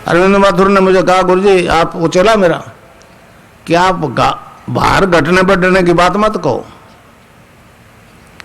अरविंद माथुर ने मुझे कहा, गुरुजी आप वो चला मेरा कि आप बाहर घटने बढ़ने की बात मत कहो,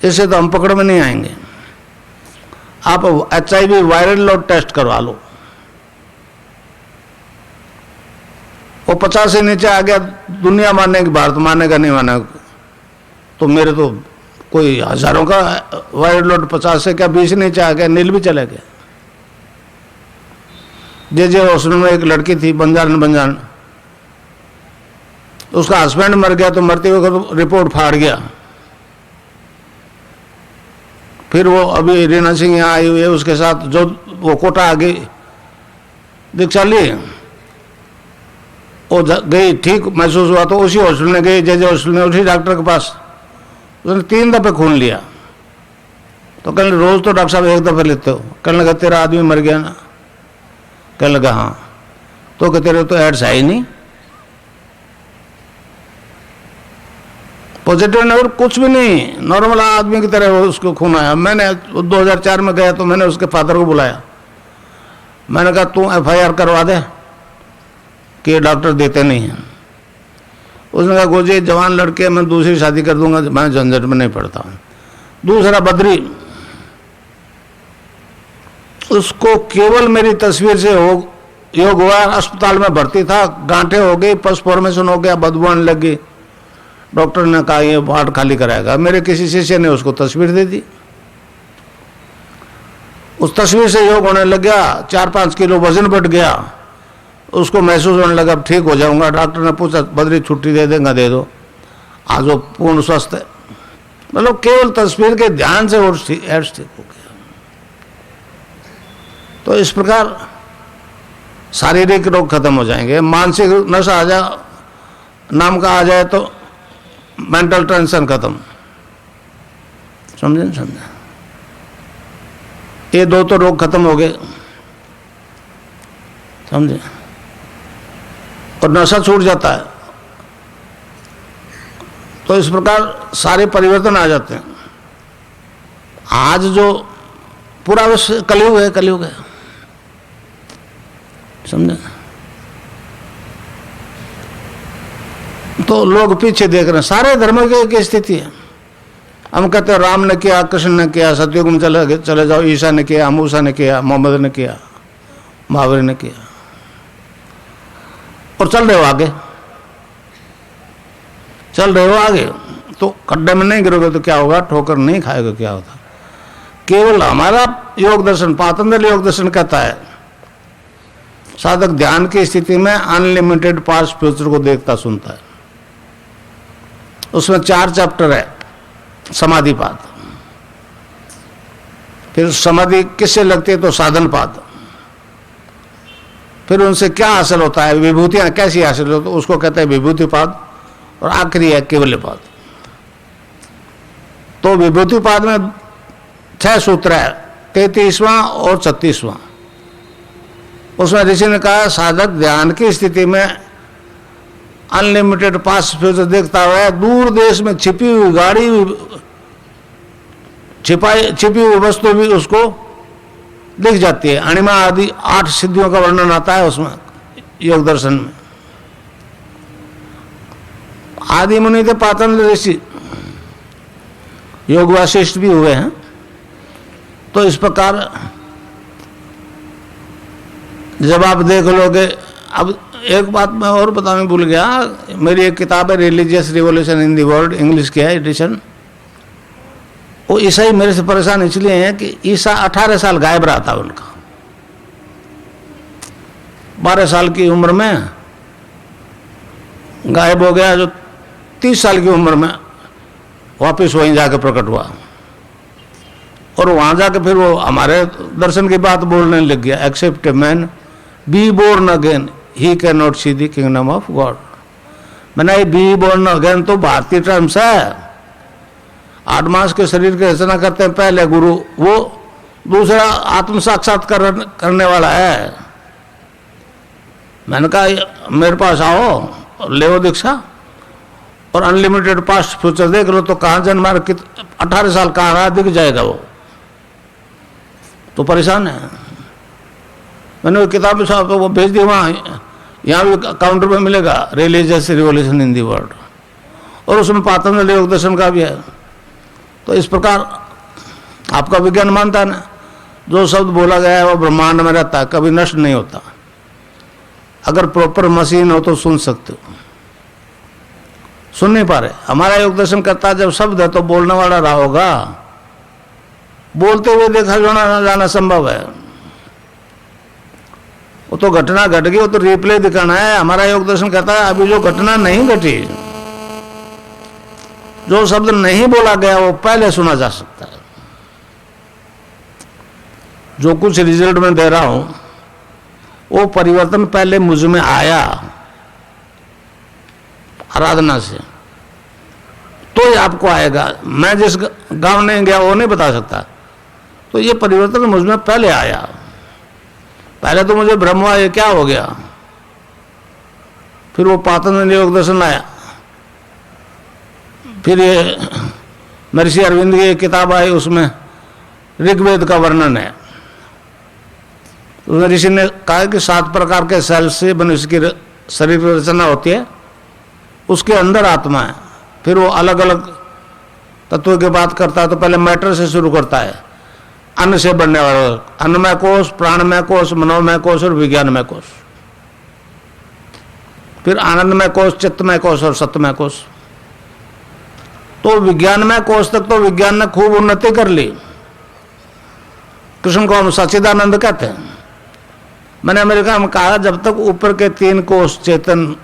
इससे तो हम पकड़ में नहीं आएंगे। आप HIV वायरल लोड टेस्ट करवा लो। वो 50 से नीचे आ गया, दुनिया मानने की, भारत मानेगा नहीं मानेगा, तो मेरे तो कोई हजारों का वायरल लोड 50 से क्या 20 नीचे आ गया, नील भी चले गए। जे हॉस्पिटल में एक लड़की थी बंजान, उसका हस्बैंड मर गया तो मरते हुए तो रिपोर्ट फाड़ गया। फिर वो अभी रीना सिंह यहाँ आई हुई है, उसके साथ जो वो कोटा आ गई, दीक्षा ली, वो गई, ठीक महसूस हुआ तो उसी हॉस्पिटल में गई, जे हॉस्पिटल में, उसी डॉक्टर के पास। उसने 3 दफे खून लिया। तो कहने रोज तो डॉक्टर साहब 1 दफे लेते हो। कहने लगा तेरा आदमी मर गया ना। कहने लगा हाँ। तो कहते तेरे तो एड्स है ही नहीं, पॉजिटिव नहीं और कुछ भी नहीं, नॉर्मल आदमी की तरह उसको खून आया। मैंने 2004 में गया तो मैंने उसके फादर को बुलाया, मैंने कहा तू FIR करवा दे कि ये डॉक्टर देते नहीं हैं। उसने कहा गुरुजी जवान लड़के, मैं दूसरी शादी कर दूंगा, मैं झंझट में नहीं पड़ता हूँ। दूसरा बद्री, उसको केवल मेरी तस्वीर से योग हुआ, अस्पताल में भर्ती था, गांठें हो गई, पस फॉर्मेशन हो गया, बदबू आने लगी। डॉक्टर ने कहा ये वार्ड खाली कराएगा। मेरे किसी शिष्य ने उसको तस्वीर दे दी, उस तस्वीर से योग होने लग गया, 4-5 किलो वजन बढ़ गया, उसको महसूस होने लगा अब ठीक हो जाऊंगा। डॉक्टर ने पूछा बद्री छुट्टी दे देंगे, दे दो, आज वो पूर्ण स्वस्थ है। मतलब केवल तस्वीर के ध्यान से और एड्स ठीक हो गया। तो इस प्रकार शारीरिक रोग खत्म हो जाएंगे, मानसिक नशा आ जाए, नाम का आ जाए तो मेंटल टेंशन खत्म। समझे? ये 2 तो रोग खत्म हो गए, समझे? और नशा छूट जाता है। तो इस प्रकार सारे परिवर्तन आ जाते हैं। आज जो पूरा विश्व कलयुग है, समझे? तो लोग पीछे देख रहे हैं, सारे धर्मों की एक स्थिति है। हम कहते हैं राम ने किया, कृष्ण ने किया, सतयुग में चले जाओ, ईसा ने किया, मूसा ने किया, मोहम्मद ने किया, महावीर ने किया, और चल रहे हो आगे। तो खड्डे में नहीं गिरोगे तो क्या होगा, ठोकर नहीं खाएगा क्या होता। केवल हमारा योग दर्शन, पातंजलि योग दर्शन कहता है साधक ध्यान की स्थिति में अनलिमिटेड पास्ट फ्यूचर को देखता सुनता है। उसमें 4 चैप्टर है। समाधिपाद, फिर समाधि किससे लगती है तो साधनपाद, फिर उनसे क्या हासिल होता है, विभूतियां कैसी हासिल होती है उसको कहते हैं विभूतिपाद, और आखिरी है केवल्यपाद। तो विभूतिपाद में 6 सूत्र है, 33वां और 36वां। उसमें ऋषि ने कहा साधक ध्यान की स्थिति में अनलिमिटेड पास्ट फ्यूचर देखता हुआ है, दूर देश में छिपी हुई गाड़ी, छिपी हुई वस्तु भी उसको दिख जाती है। अणिमा आदि 8 सिद्धियों का वर्णन आता है उसमें योग दर्शन में। आदि मुनि थे पातंजलि ऋषि, योग वासिष्ठ भी हुए हैं। तो इस प्रकार जब आप देख लोगे, अब एक बात मैं और बताने भूल गया, मेरी एक किताब है religious revolution in the world, English की है एडिशन। वो ईसाई मेरे से परेशान इसलिए हैं कि ईसा 18 साल गायब रहा था उनका, 12 साल की उम्र में गायब हो गया, जो 30 साल की उम्र में वापस वहीं जाके प्रकट हुआ। और वहां जाके फिर वो हमारे दर्शन की बात बोलने लग गया, except a man be born again he can not see the kingdom of God. मैंने बी बोर्न अगेन तो भारतीय टर्म्स है, 8 मास के शरीर की रचना करते हैं पहले गुरु, वो दूसरा आत्म साक्षात्कार करने वाला है। मैंने कहा मेरे पास आओ, ले दीक्षा और अनलिमिटेड पास्ट फ्यूचर देख लो, तो कहाँ जन्मा 18 साल कहाँ रहा दिख जाएगा वो। तो परेशान है। मैंने वो किताब साहब वो भेज दी, वहाँ यहाँ भी काउंटर पे मिलेगा, religious revolution in the world, और उसमें पातंजलि योग दर्शन का भी है। तो इस प्रकार आपका विज्ञान मानता है ना, जो शब्द बोला गया है वो ब्रह्मांड में रहता है, कभी नष्ट नहीं होता। अगर प्रॉपर मशीन हो तो सुन सकते हो, सुन नहीं पा रहे। हमारा योग दर्शन करता है जब शब्द है तो बोलने वाला रहा होगा, बोलते हुए देखा जाना संभव है। वो तो घटना घट गई, वो तो रिप्ले दिखाना है। हमारा योग दर्शन कहता है अभी जो घटना नहीं घटी, जो शब्द नहीं बोला गया वो पहले सुना जा सकता है। जो कुछ रिजल्ट में दे रहा हूं वो परिवर्तन पहले मुझ में आया आराधना से, तो ही आपको आएगा। मैं जिस गांव नहीं गया वो नहीं बता सकता। तो ये परिवर्तन मुझ में पहले आया। पहले तो मुझे भ्रम हुआ ये क्या हो गया, फिर वो पातंजलि योग दर्शन आया, फिर ये महर्षि अरविंद की एक किताब आई, उसमें ऋग्वेद का वर्णन है। उसमें ऋषि ने कहा कि 7 प्रकार के सेल से मनुष्य की शरीर की रचना होती है, उसके अंदर आत्मा है। फिर वो अलग अलग तत्वों की बात करता है, तो पहले मैटर से शुरू करता है, अन्न से बनने वाला, अन्नमय कोश, प्राणमय कोश, मनोमय कोश और विज्ञानमय कोश। फिर आनंदमय कोश, चित्तमय कोश और सत्यमय कोश। तो विज्ञानमय कोश तक तो विज्ञान ने खूब उन्नति कर ली। कृष्ण को हम सच्चिदानंद कहते हैं। मैंने अमेरिका में कहा जब तक ऊपर के 3 कोश चेतन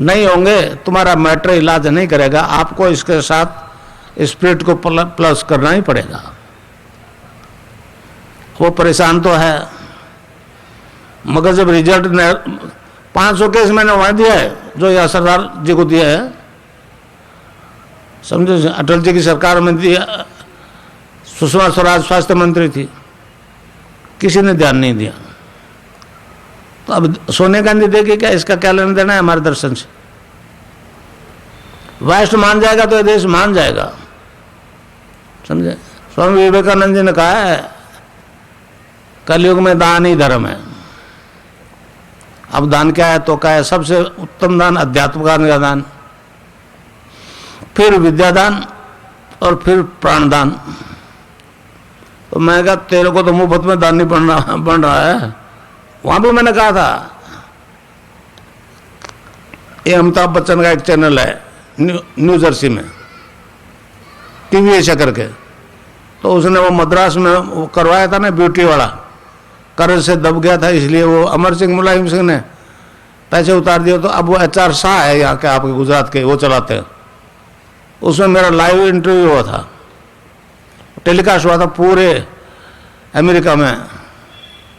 नहीं होंगे तुम्हारा मैटर इलाज नहीं करेगा, आपको इसके साथ स्पिरिट को प्लस करना ही पड़ेगा। वो परेशान तो है, मगर जब रिजल्ट 500 केस मैंने वहां दिया है जो यह सरदार जी को दिया है, समझे, अटल जी की सरकार में दिया, सुषमा स्वराज स्वास्थ्य मंत्री थी, किसी ने ध्यान नहीं दिया। तो अब सोनिया गांधी देगी क्या, इसका क्या लेना देना है हमारे दर्शन से। वेस्ट मान जाएगा तो ये देश मान जाएगा, समझे। स्वामी विवेकानंद जी ने कहा है कलयुग में दान ही धर्म है। अब दान क्या है तो क्या है, सबसे उत्तम दान अध्यात्म का दान, फिर विद्यादान और फिर प्राणदान। तो मैं कहा तेरे को तो मुफ्त में दान नहीं बन रहा है। वहां भी मैंने कहा था, ये अमिताभ बच्चन का एक चैनल है न्यू जर्सी में, टीवी एशिया करके, तो उसने वो मद्रास में वो करवाया था ना ब्यूटी वाला, कर्ज से दब गया था, इसलिए वो अमर सिंह मुलायम सिंह ने पैसे उतार दिए। तो अब वो HR शाह है यहाँ के, आपके गुजरात के, वो चलाते हैं। उसमें मेरा लाइव इंटरव्यू हुआ था, टेलीकास्ट हुआ था पूरे अमेरिका में,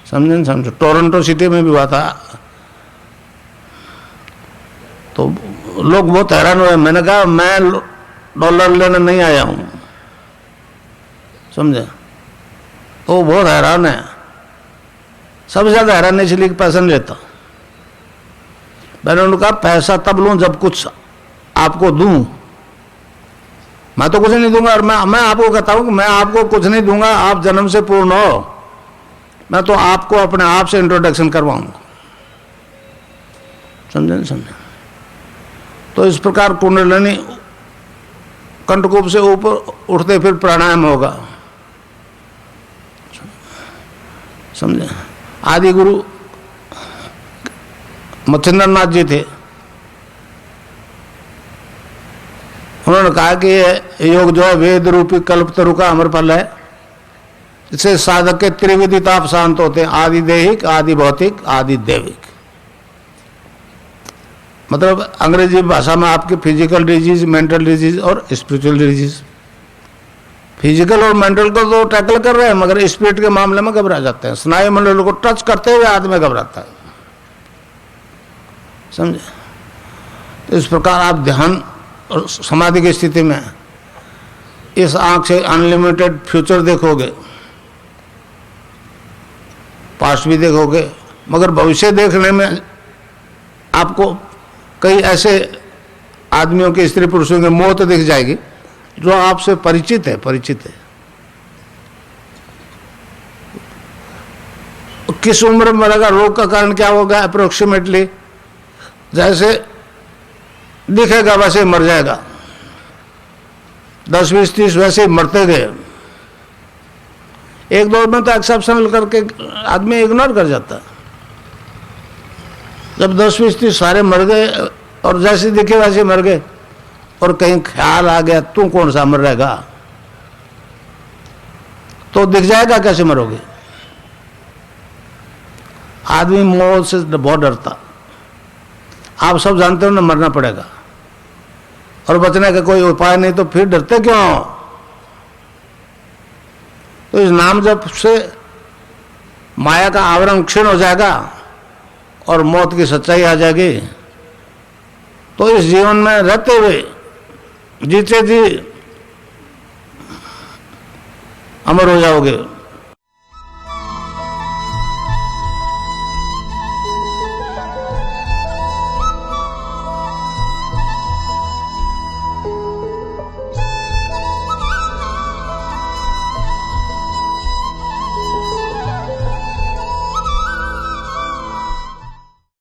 समझो, टोरंटो सिटी में भी हुआ था। तो लोग बहुत हैरान हुए। मैंने कहा मैं डॉलर लेने नहीं आया हूं, समझे। तो बहुत हैरान है, सबसे ज्यादा हैरान है इसलिए पैसा नहीं लेता। मैंने उन्होंने कहा पैसा तब लूं जब कुछ आपको दूं, मैं तो कुछ नहीं दूंगा। और मैं आपको कहता हूं कि मैं आपको कुछ नहीं दूंगा, आप जन्म से पूर्ण हो, मैं तो आपको अपने आप से इंट्रोडक्शन करवाऊंगा, समझे। तो इस प्रकार कुंडलिनी कंठकूप से ऊपर उठते फिर प्राणायाम होगा, समझे। आदि गुरु मच्छिंद्र नाथ जी थे, उन्होंने कहा कि ये योग जो है वेद रूपी कल्पतरु का अमर फल है, इससे साधक के त्रिविधि ताप शांत होते हैं, आदि देहिक, आदि भौतिक, आदि दैविक। मतलब अंग्रेजी भाषा में आपकी फिजिकल डिजीज, मेंटल डिजीज और स्पिरिचुअल डिजीज। फिजिकल और मेंटल को तो टैकल कर रहे हैं, मगर स्पिरिट के मामले में घबरा जाते हैं। स्नायु मंडल को टच करते हुए आदमी घबराता है, समझे। तो इस प्रकार आप ध्यान और समाधि की स्थिति में इस आंख से अनलिमिटेड फ्यूचर देखोगे, पास्ट भी देखोगे, मगर भविष्य देखने में आपको कई ऐसे आदमियों के, स्त्री पुरुषों की मौत दिख जाएगी जो आपसे परिचित है। किस उम्र में मरेगा, रोग का कारण क्या होगा, अप्रोक्सीमेटली जैसे दिखेगा वैसे ही मर जाएगा। 10, 20, 30 वैसे ही मरते गए। एक दौर में तो एक्सेप्शनल करके आदमी इग्नोर कर जाता। जब 10, 20, 30 सारे मर गए और जैसे दिखे वैसे मर गए, और कहीं ख्याल आ गया तू कौन सा मर रहेगा, तो दिख जाएगा कैसे मरोगे। आदमी मौत से बहुत डरता। आप सब जानते हो ना, मरना पड़ेगा और बचने का कोई उपाय नहीं, तो फिर डरते क्यों। तो इस नाम जप से माया का आवरण क्षीण हो जाएगा और मौत की सच्चाई आ जाएगी। तो इस जीवन में रहते हुए जीते जी अमर हो जाओगे।